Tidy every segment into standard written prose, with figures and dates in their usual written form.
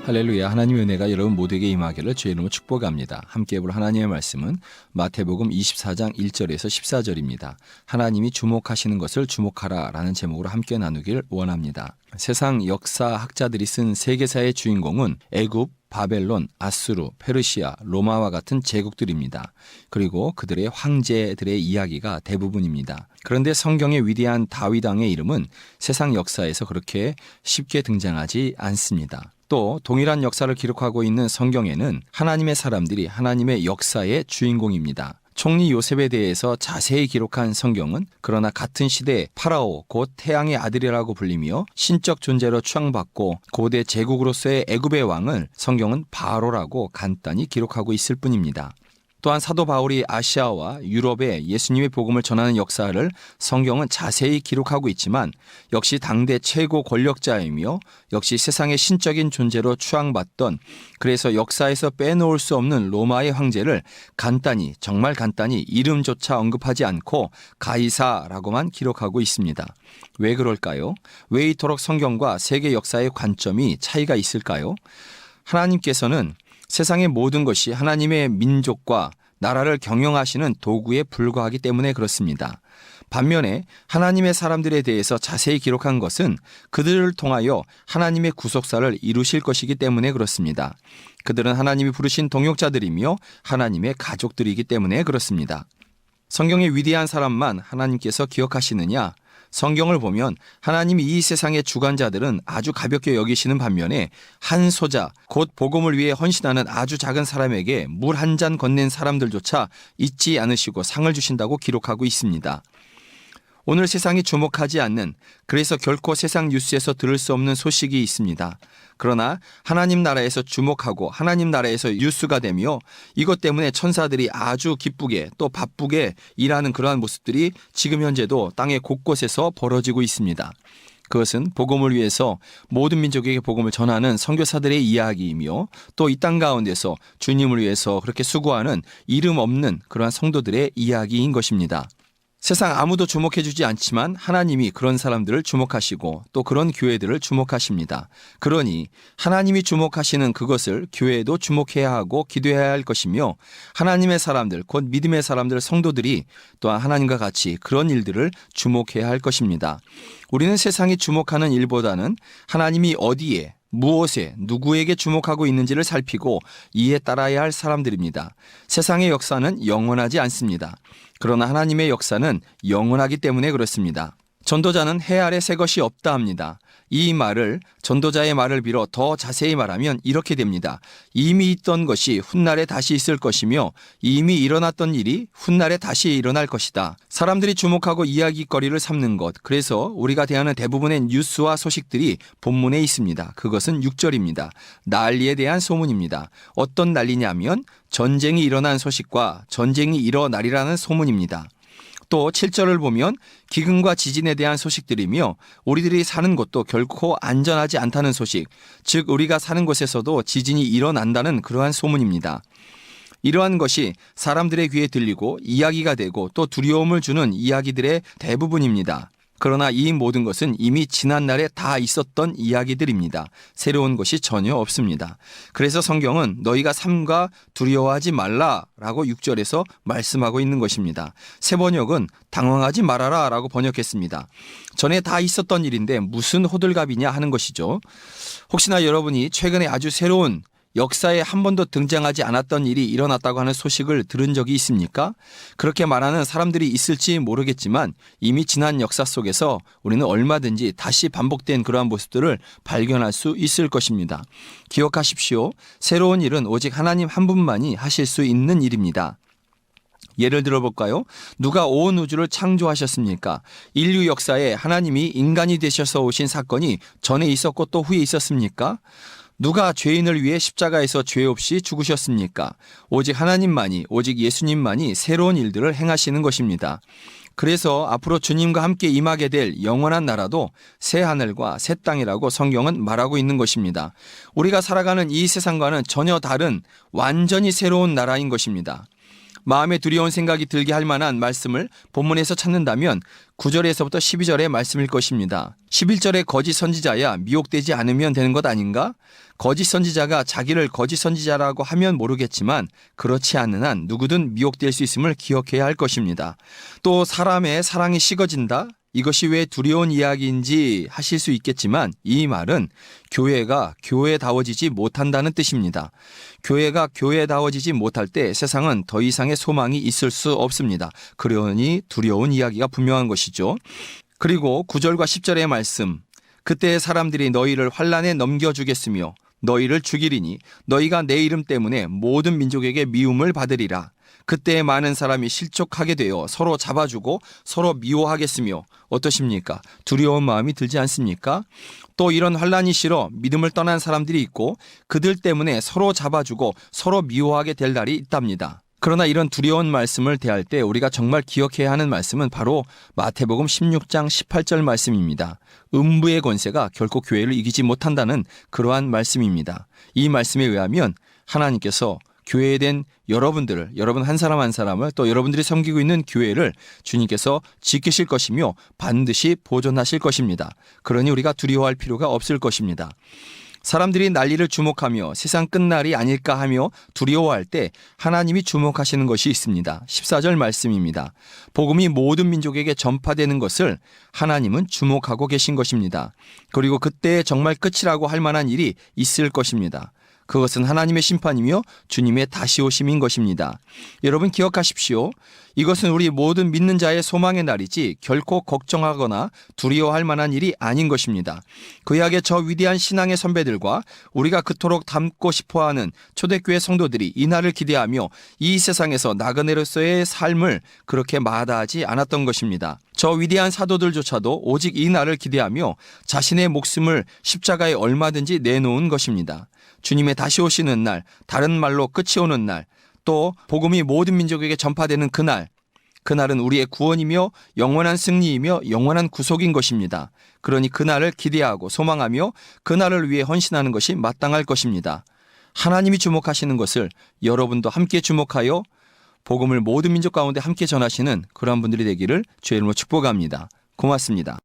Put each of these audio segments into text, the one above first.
할렐루야. 하나님의 은혜가 여러분 모두에게 임하기를 주의 이름으로 축복합니다. 함께 볼 하나님의 말씀은 마태복음 24장 1절에서 14절입니다. 하나님이 주목하시는 것을 주목하라 라는 제목으로 함께 나누길 원합니다. 세상 역사학자들이 쓴 세계사의 주인공은 애굽, 바벨론, 아수르, 페르시아, 로마와 같은 제국들입니다. 그리고 그들의 황제들의 이야기가 대부분입니다. 그런데 성경의 위대한 다윗 왕의 이름은 세상 역사에서 그렇게 쉽게 등장하지 않습니다. 또 동일한 역사를 기록하고 있는 성경에는 하나님의 사람들이 하나님의 역사의 주인공입니다. 총리 요셉에 대해서 자세히 기록한 성경은 그러나 같은 시대 파라오 곧 태양의 아들이라고 불리며 신적 존재로 추앙받고 고대 제국으로서의 애굽의 왕을 성경은 바로라고 간단히 기록하고 있을 뿐입니다. 또한 사도 바울이 아시아와 유럽에 예수님의 복음을 전하는 역사를 성경은 자세히 기록하고 있지만 역시 당대 최고 권력자이며 역시 세상의 신적인 존재로 추앙받던 그래서 역사에서 빼놓을 수 없는 로마의 황제를 간단히 정말 간단히 이름조차 언급하지 않고 가이사라고만 기록하고 있습니다. 왜 그럴까요? 왜 이토록 성경과 세계 역사의 관점이 차이가 있을까요? 하나님께서는 세상의 모든 것이 하나님의 민족과 나라를 경영하시는 도구에 불과하기 때문에 그렇습니다. 반면에 하나님의 사람들에 대해서 자세히 기록한 것은 그들을 통하여 하나님의 구속사를 이루실 것이기 때문에 그렇습니다. 그들은 하나님이 부르신 동역자들이며 하나님의 가족들이기 때문에 그렇습니다. 성경의 위대한 사람만 하나님께서 기억하시느냐? 성경을 보면 하나님이 이 세상의 주관자들은 아주 가볍게 여기시는 반면에 한 소자, 곧 복음을 위해 헌신하는 아주 작은 사람에게 물 한 잔 건넨 사람들조차 잊지 않으시고 상을 주신다고 기록하고 있습니다. 오늘 세상이 주목하지 않는, 그래서 결코 세상 뉴스에서 들을 수 없는 소식이 있습니다. 그러나 하나님 나라에서 주목하고 하나님 나라에서 뉴스가 되며 이것 때문에 천사들이 아주 기쁘게 또 바쁘게 일하는 그러한 모습들이 지금 현재도 땅의 곳곳에서 벌어지고 있습니다. 그것은 복음을 위해서 모든 민족에게 복음을 전하는 선교사들의 이야기이며 또 이 땅 가운데서 주님을 위해서 그렇게 수고하는 이름 없는 그러한 성도들의 이야기인 것입니다. 세상 아무도 주목해주지 않지만 하나님이 그런 사람들을 주목하시고 또 그런 교회들을 주목하십니다. 그러니 하나님이 주목하시는 그것을 교회도 주목해야 하고 기도해야 할 것이며 하나님의 사람들, 곧 믿음의 사람들, 성도들이 또한 하나님과 같이 그런 일들을 주목해야 할 것입니다. 우리는 세상이 주목하는 일보다는 하나님이 어디에 무엇에 누구에게 주목하고 있는지를 살피고 이에 따라야 할 사람들입니다. 세상의 역사는 영원하지 않습니다. 그러나 하나님의 역사는 영원하기 때문에 그렇습니다. 전도자는 해 아래 새 것이 없다 합니다. 이 말을 전도자의 말을 빌어 더 자세히 말하면 이렇게 됩니다. 이미 있던 것이 훗날에 다시 있을 것이며 이미 일어났던 일이 훗날에 다시 일어날 것이다. 사람들이 주목하고 이야기거리를 삼는 것, 그래서 우리가 대하는 대부분의 뉴스와 소식들이 본문에 있습니다. 그것은 6절입니다. 난리에 대한 소문입니다. 어떤 난리냐면 전쟁이 일어난 소식과 전쟁이 일어나리라는 소문입니다. 또 7절을 보면 기근과 지진에 대한 소식들이며 우리들이 사는 곳도 결코 안전하지 않다는 소식, 즉 우리가 사는 곳에서도 지진이 일어난다는 그러한 소문입니다. 이러한 것이 사람들의 귀에 들리고 이야기가 되고 또 두려움을 주는 이야기들의 대부분입니다. 그러나 이 모든 것은 이미 지난 날에 다 있었던 이야기들입니다. 새로운 것이 전혀 없습니다. 그래서 성경은 너희가 삼가 두려워하지 말라라고 6절에서 말씀하고 있는 것입니다. 새 번역은 당황하지 말아라 라고 번역했습니다. 전에 다 있었던 일인데 무슨 호들갑이냐 하는 것이죠. 혹시나 여러분이 최근에 아주 새로운 역사에 한 번도 등장하지 않았던 일이 일어났다고 하는 소식을 들은 적이 있습니까? 그렇게 말하는 사람들이 있을지 모르겠지만 이미 지난 역사 속에서 우리는 얼마든지 다시 반복된 그러한 모습들을 발견할 수 있을 것입니다. 기억하십시오. 새로운 일은 오직 하나님 한 분만이 하실 수 있는 일입니다. 예를 들어볼까요? 누가 온 우주를 창조하셨습니까? 인류 역사에 하나님이 인간이 되셔서 오신 사건이 전에 있었고 또 후에 있었습니까? 누가 죄인을 위해 십자가에서 죄 없이 죽으셨습니까? 오직 하나님만이, 오직 예수님만이 새로운 일들을 행하시는 것입니다. 그래서 앞으로 주님과 함께 임하게 될 영원한 나라도 새 하늘과 새 땅이라고 성경은 말하고 있는 것입니다. 우리가 살아가는 이 세상과는 전혀 다른 완전히 새로운 나라인 것입니다. 마음에 두려운 생각이 들게 할 만한 말씀을 본문에서 찾는다면 9절에서부터 12절의 말씀일 것입니다. 11절의 거짓 선지자야 미혹되지 않으면 되는 것 아닌가? 거짓 선지자가 자기를 거짓 선지자라고 하면 모르겠지만 그렇지 않는 한 누구든 미혹될 수 있음을 기억해야 할 것입니다. 또 사람의 사랑이 식어진다? 이것이 왜 두려운 이야기인지 하실 수 있겠지만 이 말은 교회가 교회다워지지 못한다는 뜻입니다. 교회가 교회다워지지 못할 때 세상은 더 이상의 소망이 있을 수 없습니다. 그러니 두려운 이야기가 분명한 것이죠. 그리고 9절과 10절의 말씀, 그때 사람들이 너희를 환난에 넘겨주겠으며 너희를 죽이리니 너희가 내 이름 때문에 모든 민족에게 미움을 받으리라. 그때 많은 사람이 실족하게 되어 서로 잡아주고 서로 미워하겠으며 어떠십니까? 두려운 마음이 들지 않습니까? 또 이런 환난이 싫어 믿음을 떠난 사람들이 있고 그들 때문에 서로 잡아주고 서로 미워하게 될 날이 있답니다. 그러나 이런 두려운 말씀을 대할 때 우리가 정말 기억해야 하는 말씀은 바로 마태복음 16장 18절 말씀입니다. 음부의 권세가 결코 교회를 이기지 못한다는 그러한 말씀입니다. 이 말씀에 의하면 하나님께서 교회에 된 여러분들을, 여러분 한 사람 한 사람을 또 여러분들이 섬기고 있는 교회를 주님께서 지키실 것이며 반드시 보존하실 것입니다. 그러니 우리가 두려워할 필요가 없을 것입니다. 사람들이 난리를 주목하며 세상 끝날이 아닐까 하며 두려워할 때 하나님이 주목하시는 것이 있습니다. 14절 말씀입니다. 복음이 모든 민족에게 전파되는 것을 하나님은 주목하고 계신 것입니다. 그리고 그때 정말 끝이라고 할 만한 일이 있을 것입니다. 그것은 하나님의 심판이며 주님의 다시 오심인 것입니다. 여러분 기억하십시오. 이것은 우리 모든 믿는 자의 소망의 날이지 결코 걱정하거나 두려워할 만한 일이 아닌 것입니다. 구약의 저 위대한 신앙의 선배들과 우리가 그토록 닮고 싶어하는 초대교회 성도들이 이 날을 기대하며 이 세상에서 나그네로서의 삶을 그렇게 마다하지 않았던 것입니다. 저 위대한 사도들조차도 오직 이 날을 기대하며 자신의 목숨을 십자가에 얼마든지 내놓은 것입니다. 주님의 다시 오시는 날, 다른 말로 끝이 오는 날, 또 복음이 모든 민족에게 전파되는 그날, 그날은 우리의 구원이며 영원한 승리이며 영원한 구속인 것입니다. 그러니 그날을 기대하고 소망하며 그날을 위해 헌신하는 것이 마땅할 것입니다. 하나님이 주목하시는 것을 여러분도 함께 주목하여 복음을 모든 민족 가운데 함께 전하시는 그러한 분들이 되기를 주의 이름으로 축복합니다. 고맙습니다.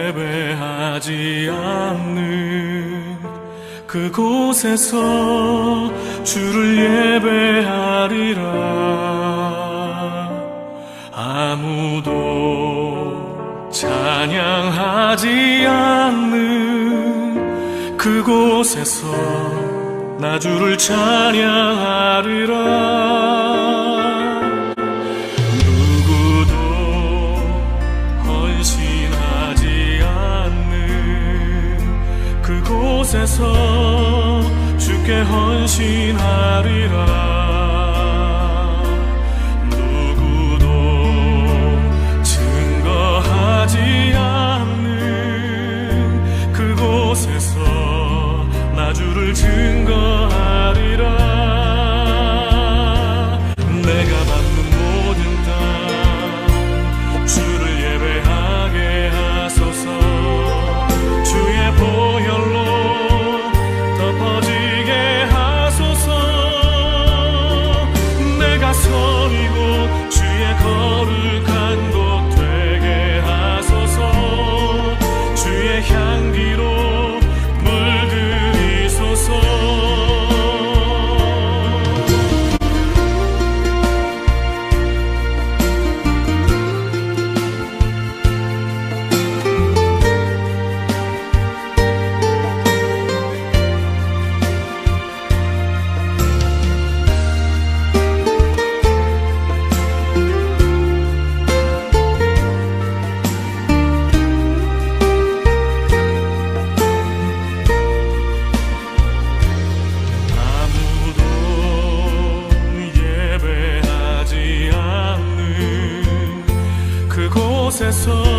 예배하지 않는 그곳에서 주를 예배하리라. 아무도 찬양하지 않는 그곳에서 나 주를 찬양하리라. 그곳에서 주께 헌신하리라. 누구도 증거하지 않는 그곳에서 나 주를 증거하리라. 내가 받는 모든 땅 주를 예배하게 하소서. 주의 보혈로 덮어지게 하소서. 내가 선이고 주의 거룩한 곳 되게 하소서. 주의 향기로 물들이소서. 그곳에서